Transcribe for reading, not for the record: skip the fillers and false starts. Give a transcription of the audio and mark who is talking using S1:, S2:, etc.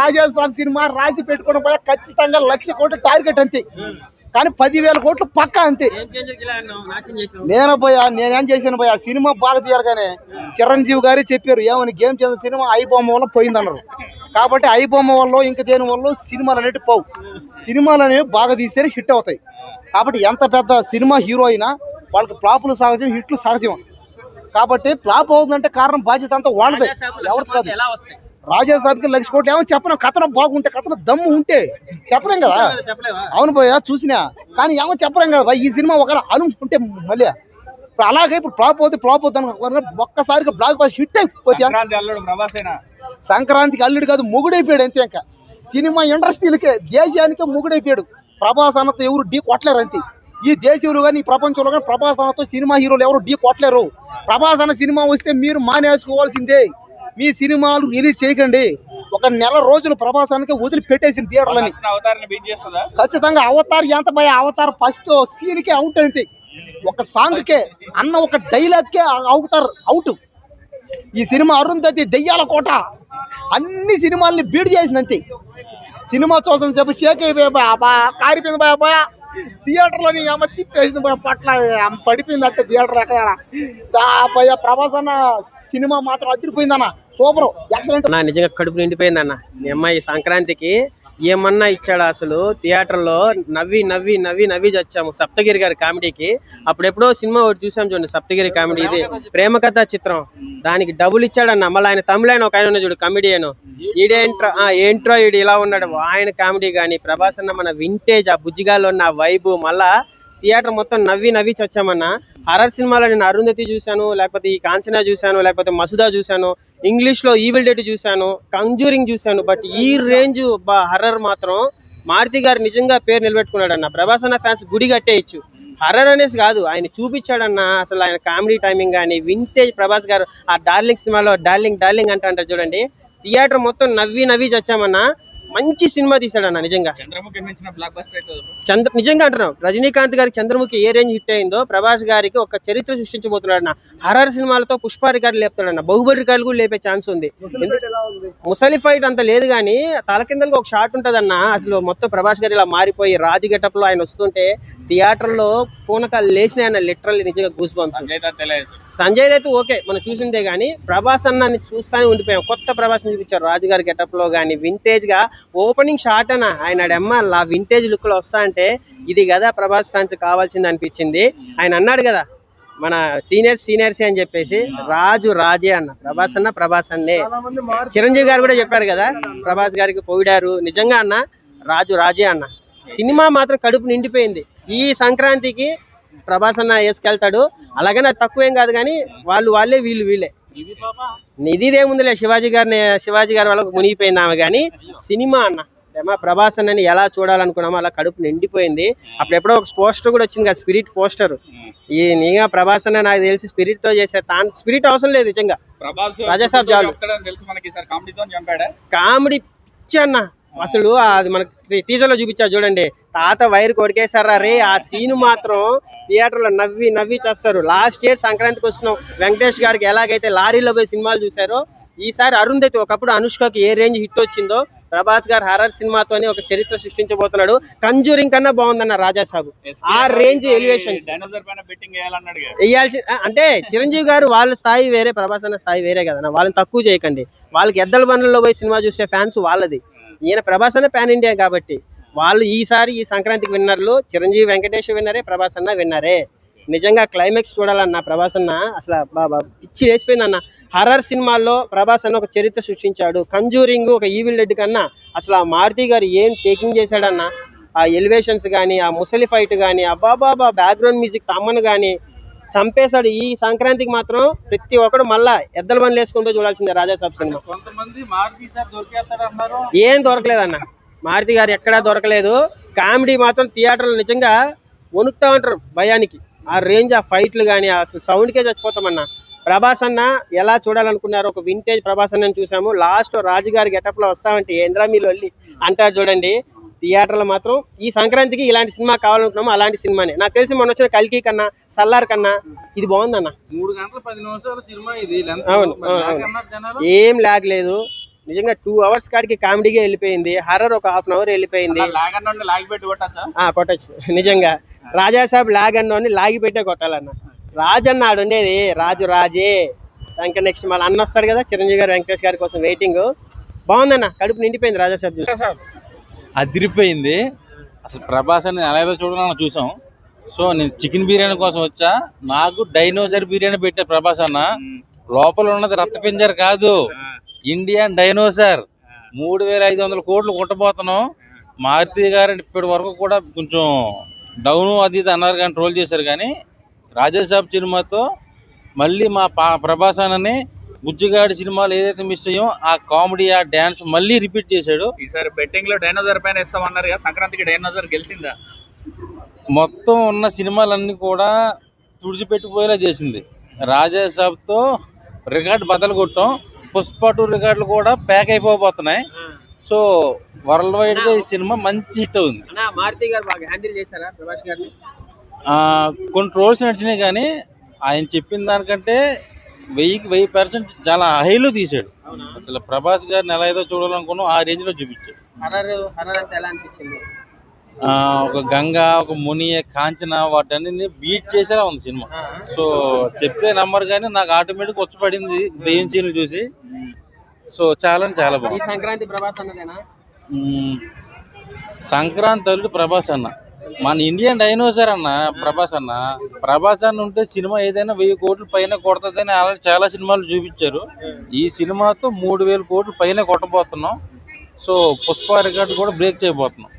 S1: Raja Saab cinema రాసి పెట్టుకోవడం పోయా ఖచ్చితంగా 1,00,000 కోట్ల టార్గెట్ అంతే. కానీ 10,000 కోట్లు పక్కా అంతే. నేనేం చేశాను పోయా సినిమా బాగా తీయగానే చిరంజీవి గారే చెప్పారు ఏమని గేమ్ చేసిన సినిమా ఐబొమ్మ వల్ల పోయిందన్నారు. కాబట్టి ఐబొమ్మ వల్ల ఇంక దేని వల్ల సినిమాలు అనేవి పోవు. సినిమాలు అనేవి బాగా తీస్తేనే హిట్ అవుతాయి. కాబట్టి ఎంత పెద్ద సినిమా హీరో అయినా వాళ్ళకి ఫ్లాపులు సహజం, హిట్లు సహజం. కాబట్టి ఫ్లాప్ అవుతుందంటే కారణం బాధ్యత అంతా వాళ్ళదే, ఎవరికి కాదు. రాజాసాబ్కి 1,00,000 కోట్లు ఏమో చెప్పను. కథనం బాగుంటే, కథనం దమ్ము ఉంటే చెప్పలేం కదా. అవును పోయా చూసినా, కానీ ఏమో చెప్పలేం కదా. ఈ సినిమా ఒకవేళ అనుకుంటే మళ్ళీ ఇప్పుడు అలాగే ఇప్పుడు ఫ్లాప్ అవుతుంది ఒక్కసారిగా బ్లాక్ బస్టర్ హిట్ అయిపోతే సంక్రాంతికి అల్లుడు కాదు మొగుడైపోయాడు అంతే. ఇంకా సినిమా ఇండస్ట్రీలకే దేశానికే మొగుడైపోయాడు. ప్రభాస్ అన్నతో ఎవరు ఢీ కొట్టలేరు అంతే. ఈ దేశంలో కానీ ఈ ప్రపంచంలో కానీ ప్రభాస్ అన్నతో సినిమా హీరోలు ఎవరు ఢీ కొట్టలేరు. ప్రభాస్ అన్న సినిమా వస్తే మీరు మానేసుకోవాల్సిందే. మీ సినిమాలు రిలీజ్ చేయకండి. ఒక నెల రోజులు ప్రభాసానికి వదిలిపెట్టేసిన థియేటర్లని. ఖచ్చితంగా అవతార్ ఎంత భయ, అవతార్ ఫస్ట్ సీన్కే అవుట్ అంతే. ఒక సాంగ్కే అన్న ఒక డైలాగ్కే అవుతారు అవుట్. ఈ సినిమా అరుంధతి దెయ్యాల కోట అన్ని సినిమాల్ని బీడ్ చేసింది అంతే. సినిమా చూసిన సేపు షేక్ అయిపోయా కారిపోయింది పోయా థియేటర్లోని అమ్మ తిప్పేసింది పోయా పట్ల పడిపోయింది అంటే థియేటర్ ఎక్కడ ప్రభాస్ అన్న సినిమా మాత్రం అదిరిపోయిందన్న. Super, excellent.
S2: నిజంగా కడుపు నిండిపోయిందన్న. మీ అమ్మాయి సంక్రాంతికి ఏమన్నా ఇచ్చాడు అసలు. థియేటర్లో నవ్వి నవ్వి నవ్వి నవ్వి చచ్చాము సప్తగిరి గారి కామెడీకి. అప్పుడెప్పుడో సినిమా ఒకటి చూసాం చూడండి, సప్తగిరి కామెడీ, ఇది ప్రేమ కథా చిత్రం. దానికి డబ్బులు ఇచ్చాడన్న. మళ్ళీ ఆయన తమిళైన ఒక ఆయన చూడు కమెడియన్, ఏంట్రో ఈడు ఇలా ఉన్నాడు. ఆయన కామెడీ కానీ ప్రభాస్ అన్న మన వింటేజ్ ఆ బుజ్జిగాల్లో ఉన్న వైబు, మళ్ళా థియేటర్ మొత్తం నవ్వి నవ్వి చచ్చామన్న. హర్రర్ సినిమాలో నేను అరుంధతి చూశాను, లేకపోతే ఈ కాంచనా చూశాను, లేకపోతే మసుదా చూశాను, ఇంగ్లీష్లో ఈవిల్ డెడ్ చూశాను, కంజూరింగ్ చూశాను. బట్ ఈ రేంజ్ హర్రర్ మాత్రం మారుతి గారు నిజంగా పేరు నిలబెట్టుకున్నాడు అన్న. ప్రభాస్ అన్న ఫ్యాన్స్ గుడి కట్టేయచ్చు. హర్రర్ అనేసి కాదు, ఆయన చూపించాడన్న. అసలు ఆయన కామెడీ టైమింగ్ కానీ వింటేజ్ ప్రభాస్ గారు ఆ డార్లింగ్ సినిమాలో డార్లింగ్ డార్లింగ్ అంటారు చూడండి, థియేటర్ మొత్తం నవ్వి నవ్వి చచ్చామన్నా. మంచి సినిమా తీసాడన్న నిజంగా. నిజంగా అంటున్నావు, రజనీకాంత్ గారికి చంద్రముఖి ఏ రేంజ్ హిట్ అయిందో ప్రభాస్ గారికి ఒక చరిత్ర సృష్టించబోతున్నాడు అన్న. హర్రర్ సినిమాలతో పుష్ప రికార్డు లేపుతాడన్న. బాహుబలి రికార్డు కూడా లేపే ఛాన్స్ ఉంది. ముసలి ఫైట్ అంత లేదు కానీ తలకిందలుగా ఒక షాట్ ఉంటదన్న. అసలు మొత్తం ప్రభాస్ గారు ఇలా మారిపోయి రాజు గెటప్ లో ఆయన వస్తుంటే థియేటర్లో పూనకాలు లేచినాయన్న. లిటరల్లీ నిజంగా goose bumps. Sanjay Dutt okay మనం చూసిందే కానీ ప్రభాస్ అన్నాన్ని చూస్తానే ఉండిపోయాం. కొత్త ప్రభాస్ చూపించారు రాజుగారి గెటప్ లో కానీ వింటేజ్ గా. ఓపెనింగ్ షాట్ అన్న ఆయన ఆ వింటేజ్ లుక్ లో వస్తా అంటే ఇది కదా ప్రభాస్ ఫ్యాన్స్ కావాల్సింది అనిపించింది. ఆయన అన్నాడు కదా మన సీనియర్స్ అని చెప్పేసి, రాజు రాజే అన్న, ప్రభాస్ అన్న ప్రభాస్ అన్నే. చిరంజీవి గారు కూడా చెప్పారు కదా ప్రభాస్ గారికి పొగిడారు. నిజంగా అన్న రాజు రాజే అన్న. సినిమా మాత్రం కడుపు నిండిపోయింది. ఈ సంక్రాంతికి ప్రభాస్ అన్న వేసుకెళ్తాడు. అలాగని అది తక్కువేం కాదు కానీ వాళ్ళే వీళ్ళే. నిధిదేముందిలే, శివాజీ గారి వాళ్ళకు మునిగిపోయింది ఆమె. కానీ సినిమా అన్న ప్రభాస్ అన్నని ఎలా చూడాలనుకున్నామో అలా కడుపు నిండిపోయింది. అప్పుడెప్పుడో ఒక పోస్టర్ కూడా వచ్చింది కదా, స్పిరిట్ పోస్టర్. ఈ నీగా ప్రభాస్ అన్న నాకు తెలిసి స్పిరిట్ తో చేసే, స్పిరిట్ అవసరం లేదు నిజంగా. రాజాసాబ్ చాలు కామెడీ పిచ్చి అన్న. అసలు అది మనకి టీజర్ లో చూపించారు చూడండి, తాత వైర్ కొడికేశారా రే. ఆ సీన్ మాత్రం థియేటర్ లో నవ్వి నవ్వి చేస్తారు. లాస్ట్ ఇయర్ సంక్రాంతికి వస్తున్నాం వెంకటేష్ గారికి ఎలాగైతే లారీలో పోయి సినిమాలు చూసారో, ఈసారి అరుంధతి ఒకప్పుడు అనుష్కకి ఏ రేంజ్ హిట్ వచ్చిందో ప్రభాస్ గారు హర్రర్ సినిమాతోనే ఒక చరిత్ర సృష్టించబోతున్నాడు. కంజూరింగ్ కన్నా బాగుందన్న రాజాసాబు. ఆ రేంజ్ ఎలివేషన్స్ వేయాల్సి అంటే చిరంజీవి గారు వాళ్ళ స్థాయి వేరే, ప్రభాస్ అన్న స్థాయి వేరే కదా. వాళ్ళని తక్కువ చేయకండి. వాళ్ళకి ఎద్దల బండ్లలో పోయి సినిమా చూసే ఫ్యాన్స్ వాళ్ళది. ఈయన ప్రభాస్ అన్న పాన్ ఇండియా కాబట్టి వాళ్ళు ఈసారి ఈ సంక్రాంతికి విన్నర్లు. చిరంజీవి వెంకటేష్ విన్నరే, ప్రభాస్ అన్న విన్నరే. నిజంగా క్లైమాక్స్ చూడాలన్న. ప్రభాస్ అన్న అసలు పిచ్చి వేసిపోయింది అన్న. హర్రర్ సినిమాల్లో ప్రభాస్ అన్న ఒక చరిత్ర సృష్టించాడు. కంజూరింగ్ ఒక ఈవిల్ డెడ్ కన్నా అసలు ఆ మారుతి గారు ఏం టేకింగ్ చేశాడన్న. ఆ ఎలివేషన్స్ కానీ, ఆ ముసలి ఫైట్ కానీ, అబ్బాబాబా బ్యాక్గ్రౌండ్ మ్యూజిక్ తమ్మను కానీ చంపేశాడు. ఈ సంక్రాంతికి మాత్రం ప్రతి ఒక్కడు మళ్ళా ఎద్దల బండ్లు వేసుకుంటూ చూడాల్సిందే రాజాసాబ్ సినిమా. ఏం దొరకలేదన్న, మారుతి గారు ఎక్కడా దొరకలేదు. కామెడీ మాత్రం థియేటర్లో నిజంగా వణుకుతా ఉంటారు భయానికి. ఆ రేంజ్, ఆ ఫైట్లు కానీ అసలు సౌండ్కే చచ్చిపోతామన్నా. ప్రభాస్ అన్న ఎలా చూడాలనుకున్నారు, ఒక వింటేజ్ ప్రభాస్ అన్నని చూసాము. లాస్ట్ రాజుగారి గెటప్ లో వస్తామంటే ఏంద్రా మీరు వెళ్ళి అంటారు చూడండి. థియేటర్లో మాత్రం ఈ సంక్రాంతికి ఇలాంటి సినిమా కావాలనుకున్నాము, అలాంటి సినిమానే. నాకు తెలిసి మొన్న వచ్చిన కల్కి కన్నా, సల్లార్ కన్నా ఇది బాగుందన్న.
S3: 3 గంటల 10 నిమిషాల సినిమా ఇది.
S2: అవును, ఏం లాగ్ లేదు. నిజంగా 2 hours కాడికి కామెడీగా వెళ్ళిపోయింది, హర్రర్ ఒక హాఫ్ అన్ అవర్ వెళ్ళిపోయింది.
S3: లాగండి లాగి పెట్టి కొట్టచ్చా?
S2: కొట్టచ్చు నిజంగా. రాజాసాబ్ లాగన్నోని లాగి పెట్టే కొట్టాలన్న. రాజు అన్నాడు ఉండేది, రాజు రాజే. ఇంకా నెక్స్ట్ మళ్ళీ అన్న వస్తాడు కదా, చిరంజీవి గారు వెంకటేష్ గారి కోసం వెయిటింగ్. బాగుందన్న, కడుపు నిండిపోయింది రాజాసాబ్ చూసి.
S4: అదిరిపోయింది అసలు. ప్రభాస్ అని ఎలా చూడాలని చూసాం. సో నేను చికెన్ బిర్యానీ కోసం వచ్చా. నాకు డైనోసార్ బిర్యానీ పెట్టే ప్రభాస్ అన్న. లోపల ఉన్నది రక్తపింజర్ కాదు, ఇండియన్ డైనోసార్. 3,500 కోట్లు కొట్టబోతున్నాం. మారుతి గారు ఇప్పటి వరకు కూడా కొంచెం డౌన్ అది ఇది అన్నారు కానీ ట్రోల్ చేశారు. కానీ రాజాసాబ్ సినిమాతో మళ్ళీ మా ప్రభాస్ అన్నని బుజ్జిగాడి సినిమాలు ఏదైతే మిస్ అయ్యో ఆ కామెడీ ఆ డ్యాన్స్ మళ్ళీ రిపీట్ చేశాడు.
S3: ఈసారి బెట్టింగ్ లో డైనోసార్ పైన ఇస్తామన్నారు కదా, సంక్రాంతికి డైనోసార్ గెలిచిందా?
S4: మొత్తం ఉన్న సినిమాలన్నీ కూడా తుడిచిపెట్టిపోయేలా చేసింది. రాజాసాబ్తో రికార్డు బద్దలు కొట్టాం. పుష్ప 2 రికార్డులు కూడా ప్యాక్ అయిపోతున్నాయి. సో వరల్డ్ వైడ్ గా ఈ సినిమా మంచి హిట్ అవుతుంది.
S2: అన్న మారుతి గారు బాగా హ్యాండిల్ చేశారా ప్రభాస్ గారిని?
S4: కొన్ని ట్రోల్స్ నడిచినాయి కానీ ఆయన చెప్పిన దానికంటే 1000% చాలా హైలో తీసాడు. అసలు ప్రభాస్ గారిని ఎలా ఏదో చూడాలనుకున్నాం ఆ రేంజ్ లో చూపించాడు.
S2: హర్రర్ అంటే ఎలా అనిపించింది?
S4: ఒక గంగ, ఒక ముని, కాంచన వాటన్ని బీట్ చేసేలా ఉంది సినిమా. సో చెప్తే నమ్మరు కానీ నాకు ఆటోమేటిక్ వచ్చి దెయ్యం సీన్లు చూసి. సో చాలా
S2: ఈ
S4: బాగుంది.
S2: సంక్రాంతి ప్రభాస్ అన్నదేనా?
S4: సంక్రాంతి అల్లుడు ప్రభాస్ అన్న, మన ఇండియన్ డైనోసార్ అన్న ప్రభాస్ అన్న. ప్రభాస్ అన్న ఉంటే సినిమా ఏదైనా 1000 కోట్ల పైన కొడుతుందని అలా చాలా సినిమాలు చూపించారు. ఈ సినిమాతో 3,000 కోట్ల పైన కొట్టబోతున్నాం. సో పుష్ప రికార్డు కూడా బ్రేక్ చేయబోతున్నాం.